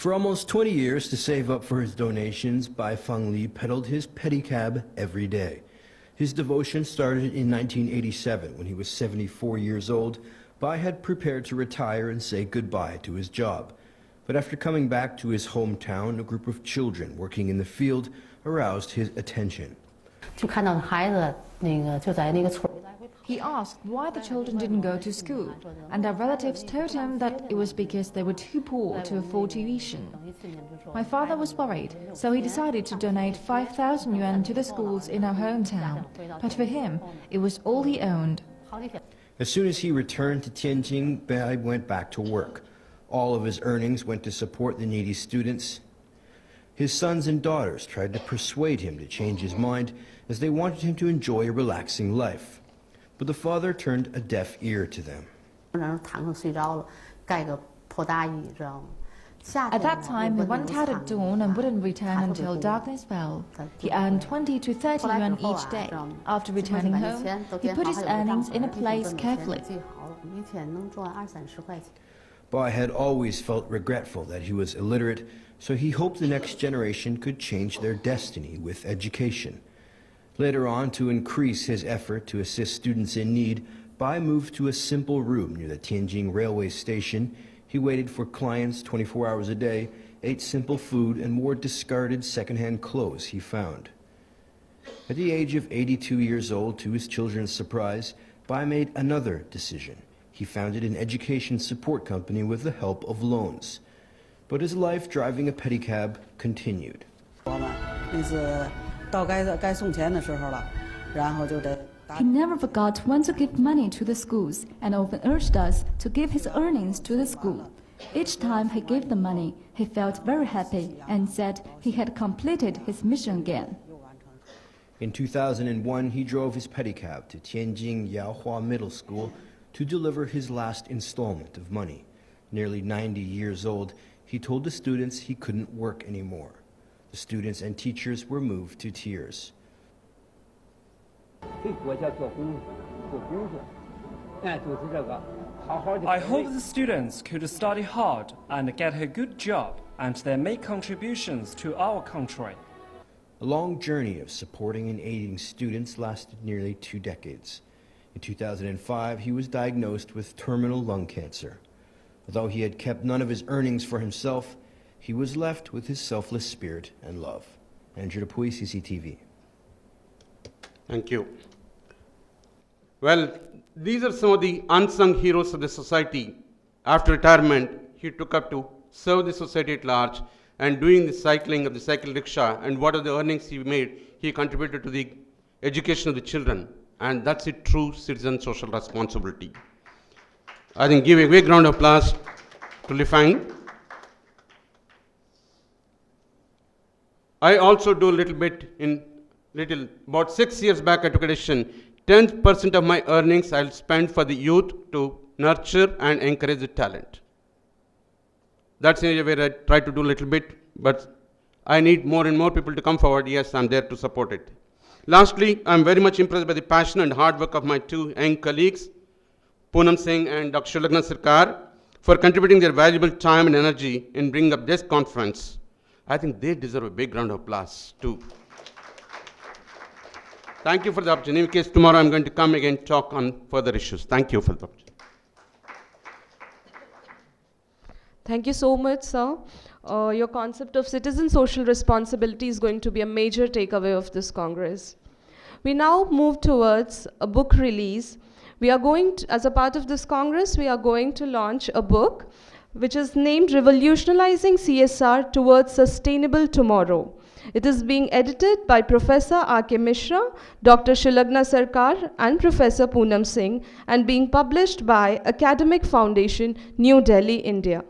For almost 20 years, to save up for his donations, Bai Fengli pedaled his pedicab every day. His devotion started in 1987 when he was 74 years old. Bai had prepared to retire and say goodbye to his job. But after coming back to his hometown, a group of children working in the field aroused his attention. He asked why the children didn't go to school, and their relatives told him that it was because they were too poor to afford tuition. My father was worried, so he decided to donate 5,000 yuan to the schools in our hometown. But for him, it was all he owned. As soon as he returned to Tianjin, Bai went back to work. All of his earnings went to support the needy students. His sons and daughters tried to persuade him to change his mind, as they wanted him to enjoy a relaxing life. But the father turned a deaf ear to them. At that time, he went out at dawn and wouldn't return until darkness fell. He earned 20 to 30 yuan each day. After returning home, he put his earnings in a place carefully. Bai had always felt regretful that he was illiterate, so he hoped the next generation could change their destiny with education. Later on, to increase his effort to assist students in need, Bai moved to a simple room near the Tianjin railway station. He waited for clients 24 hours a day, ate simple food, and wore discarded second-hand clothes he found. At the age of 82 years old, to his children's surprise, Bai made another decision. He founded an education support company with the help of loans. But his life driving a pedicab continued. He never forgot when to give money to the schools and often urged us to give his earnings to the school. Each time he gave the money, he felt very happy and said he had completed his mission again. In 2001, he drove his pedicab to Tianjin Yaohua Middle School to deliver his last installment of money. Nearly 90 years old, he told the students he couldn't work anymore. The students and teachers were moved to tears. I hope the students could study hard and get a good job, and then make contributions to our country. A long journey of supporting and aiding students lasted nearly 2 decades. In 2005, he was diagnosed with terminal lung cancer. Although he had kept none of his earnings for himself, he was left with his selfless spirit and love. Andrew Dupuy, CCTV. Thank you. Well, these are some of the unsung heroes of the society. After retirement, he took up to serve the society at large, and doing the cycling of the cycle rickshaw, and what are the earnings he made, he contributed to the education of the children. And that's a true citizen social responsibility. I think give a big round of applause to Li Fang. I also do a little bit about 6 years back I took a decision, 10% of my earnings I'll spend for the youth to nurture and encourage the talent. That's an area where I try to do a little bit, but I need more and more people to come forward. Yes, I'm there to support it. Lastly, I'm very much impressed by the passion and hard work of my 2 young colleagues, Poonam Singh and Dr. Shilagna Sarkar, for contributing their valuable time and energy in bringing up this conference. I think they deserve a big round of applause too. Thank you for the opportunity. In case tomorrow I'm going to come again and talk on further issues. Thank you for the opportunity. Thank you so much, sir. Your concept of citizen social responsibility is going to be a major takeaway of this Congress. We now move towards a book release. We are going to, as a part of this Congress, we are going to launch a book which is named Revolutionizing CSR Towards Sustainable Tomorrow. It is being edited by Professor R.K. Mishra, Dr. Shilagna Sarkar, and Professor Poonam Singh, and being published by Academic Foundation, New Delhi, India.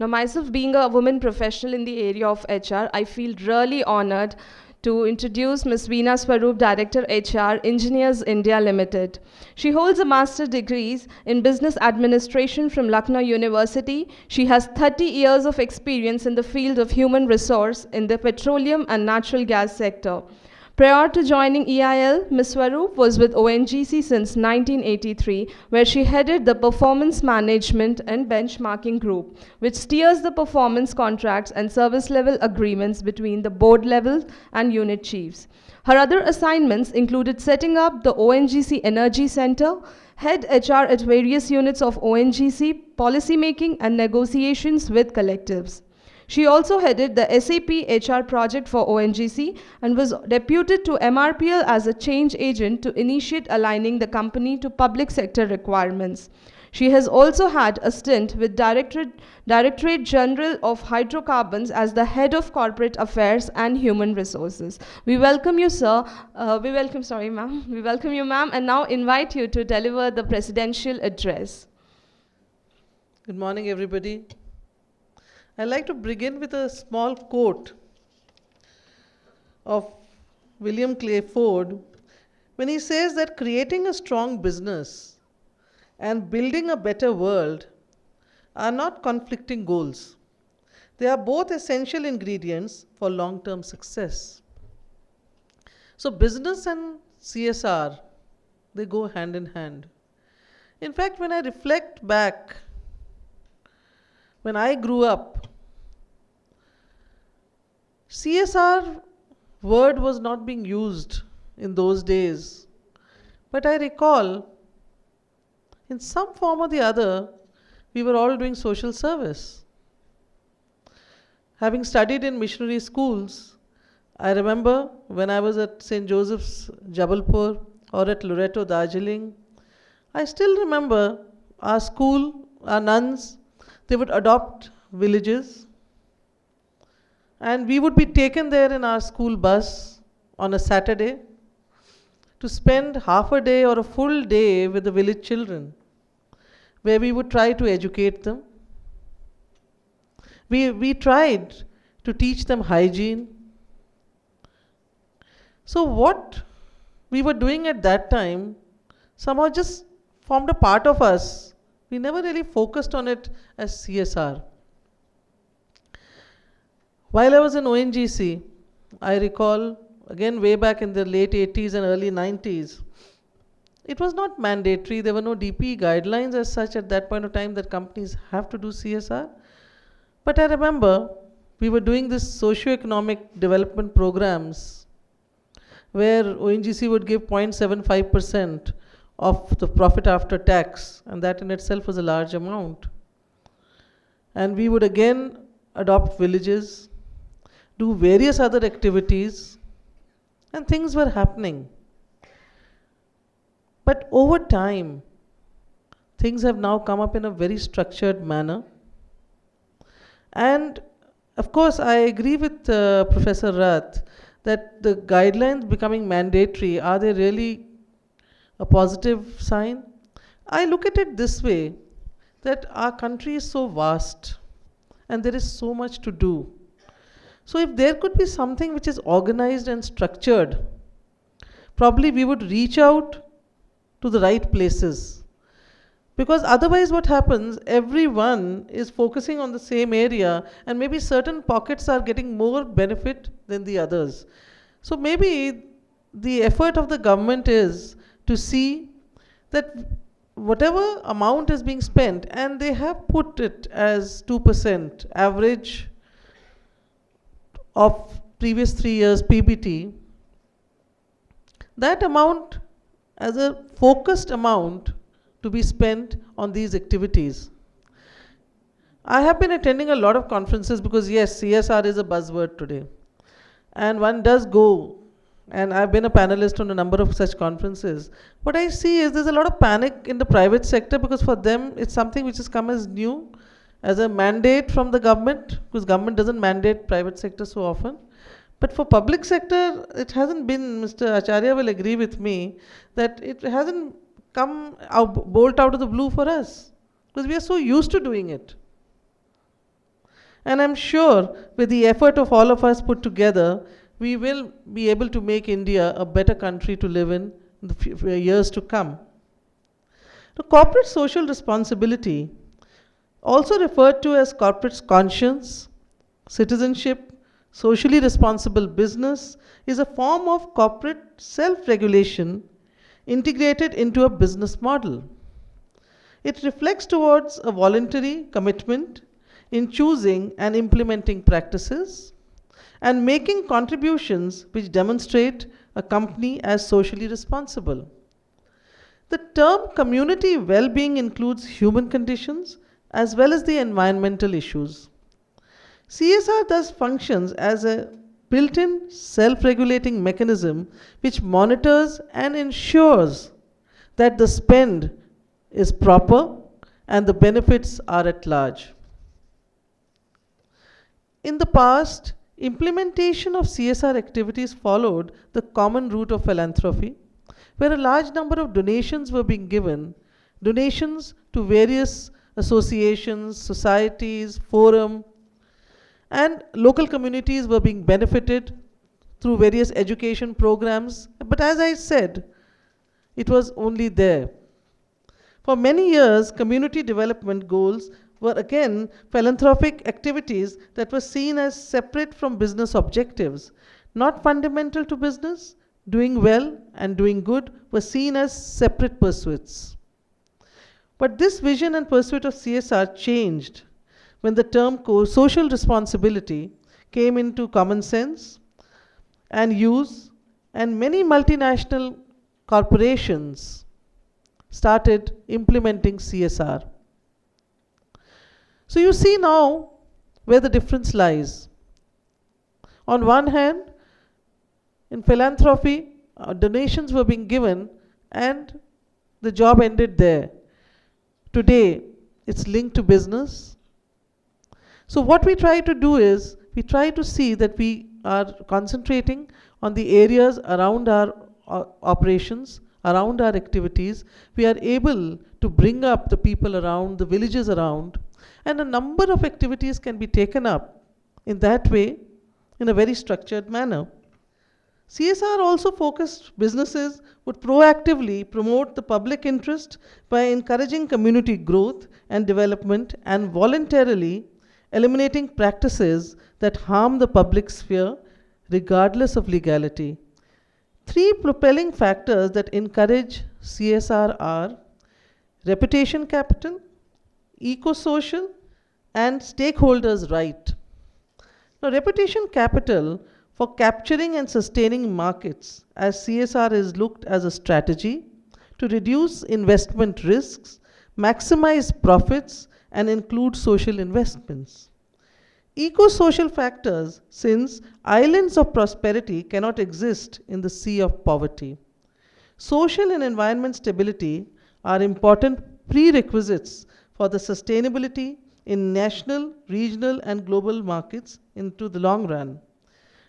Now, myself being a woman professional in the area of HR, I feel really honored to introduce Ms. Veena Swaroop, Director HR, Engineers India Limited. She holds a master's degree in business administration from Lucknow University. She has 30 years of experience in the field of human resource in the petroleum and natural gas sector. Prior to joining EIL, Ms. Swaroop was with ONGC since 1983, where she headed the Performance Management and Benchmarking Group, which steers the performance contracts and service level agreements between the board level and unit chiefs. Her other assignments included setting up the ONGC Energy Center, head HR at various units of ONGC, policy making and negotiations with collectives. She also headed the SAP HR project for ONGC and was deputed to MRPL as a change agent to initiate aligning the company to public sector requirements. She has also had a stint with Directorate General of Hydrocarbons as the head of corporate affairs and human resources. We welcome you, sir. We welcome you, ma'am, and now invite you to deliver the presidential address. Good morning, everybody. I'd like to begin with a small quote of William Clay Ford when he says that creating a strong business and building a better world are not conflicting goals. They are both essential ingredients for long-term success. So business and CSR, they go hand in hand. In fact, when I reflect back, when I grew up, CSR word was not being used in those days. But I recall, in some form or the other, we were all doing social service. Having studied in missionary schools, I remember when I was at St. Joseph's, Jabalpur, or at Loreto, Darjeeling, I still remember our school, our nuns, they would adopt villages, and we would be taken there in our school bus on a Saturday to spend half a day or a full day with the village children, where we would try to educate them. We tried to teach them hygiene. So what we were doing at that time somehow just formed a part of us. We never really focused on it as CSR. While I was in ONGC, I recall, again way back in the late 80s and early 90s, it was not mandatory. There were no DP guidelines as such at that point of time that companies have to do CSR. But I remember we were doing this socio-economic development programs where ONGC would give 0.75% of the profit after tax, and that in itself was a large amount. And we would again adopt villages, do various other activities, and things were happening. But over time, things have now come up in a very structured manner. And of course, I agree with Professor Rath that the guidelines becoming mandatory, are they really a positive sign? I look at it this way, that our country is so vast and there is so much to do. So if there could be something which is organized and structured, probably we would reach out to the right places. Because otherwise what happens, everyone is focusing on the same area and maybe certain pockets are getting more benefit than the others. So maybe the effort of the government is to see that whatever amount is being spent, and they have put it as 2% average of previous 3 years PBT, that amount as a focused amount to be spent on these activities. I have been attending a lot of conferences because yes, CSR is a buzzword today. And one does go, and I've been a panelist on a number of such conferences. What I see is there's a lot of panic in the private sector because for them it's something which has come as new, as a mandate from the government, because government doesn't mandate private sector so often. But for public sector, it hasn't been, Mr. Acharya will agree with me, that it hasn't come out, bolt out of the blue for us, because we are so used to doing it. And I'm sure with the effort of all of us put together, we will be able to make India a better country to live in the years to come. The corporate social responsibility, also referred to as corporate conscience, citizenship, socially responsible business, is a form of corporate self-regulation integrated into a business model. It reflects towards a voluntary commitment in choosing and implementing practices and making contributions which demonstrate a company as socially responsible. The term community well-being includes human conditions as well as the environmental issues. CSR thus functions as a built-in self-regulating mechanism which monitors and ensures that the spend is proper and the benefits are at large. In the past, implementation of CSR activities followed the common route of philanthropy, where a large number of donations were being given, donations to various associations, societies, forums, and local communities were being benefited through various education programs. But as I said, it was only there. For many years, community development goals were again philanthropic activities that were seen as separate from business objectives, not fundamental to business. Doing well and doing good were seen as separate pursuits. But this vision and pursuit of CSR changed when the term social responsibility came into common sense and use, and many multinational corporations started implementing CSR. So you see now where the difference lies. On one hand, in philanthropy, donations were being given and the job ended there. Today, it's linked to business. So what we try to do is, we try to see that we are concentrating on the areas around our operations, around our activities. We are able to bring up the people around, the villages around, and a number of activities can be taken up in that way in a very structured manner. CSR also focused businesses would proactively promote the public interest by encouraging community growth and development and voluntarily eliminating practices that harm the public sphere regardless of legality. Three propelling factors that encourage CSR are reputation capital, eco-social, and stakeholders' right. Now, reputation capital for capturing and sustaining markets, as CSR is looked as a strategy to reduce investment risks, maximize profits, and include social investments. Eco-social factors, since islands of prosperity cannot exist in the sea of poverty. Social and environment stability are important prerequisites for the sustainability in national, regional, and global markets into the long run.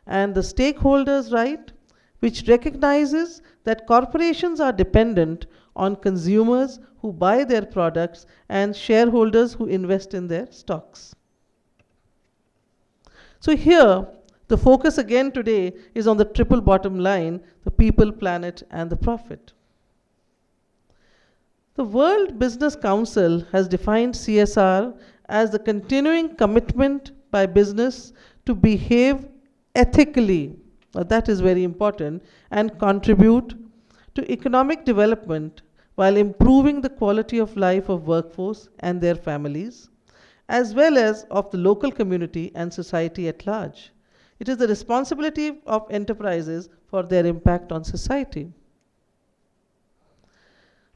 And the stakeholders' right, which recognizes that corporations are dependent on consumers who buy their products and shareholders who invest in their stocks. So here, the focus again today is on the triple bottom line, the people, planet, and the profit. The World Business Council has defined CSR as the continuing commitment by business to behave ethically, that is very important, and contribute to economic development while improving the quality of life of workforce and their families, as well as of the local community and society at large. It is the responsibility of enterprises for their impact on society.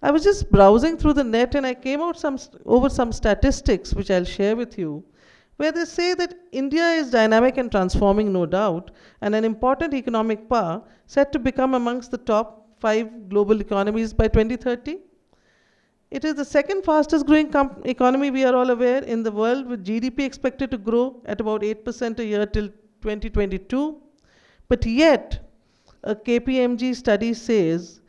I was just browsing through the net and I came out over some statistics which I'll share with you, where they say that India is dynamic and transforming, no doubt, and an important economic power set to become amongst the top 5 global economies by 2030. It is the second fastest growing economy, we are all aware, in the world, with GDP expected to grow at about 8% a year till 2022. But yet, a KPMG study says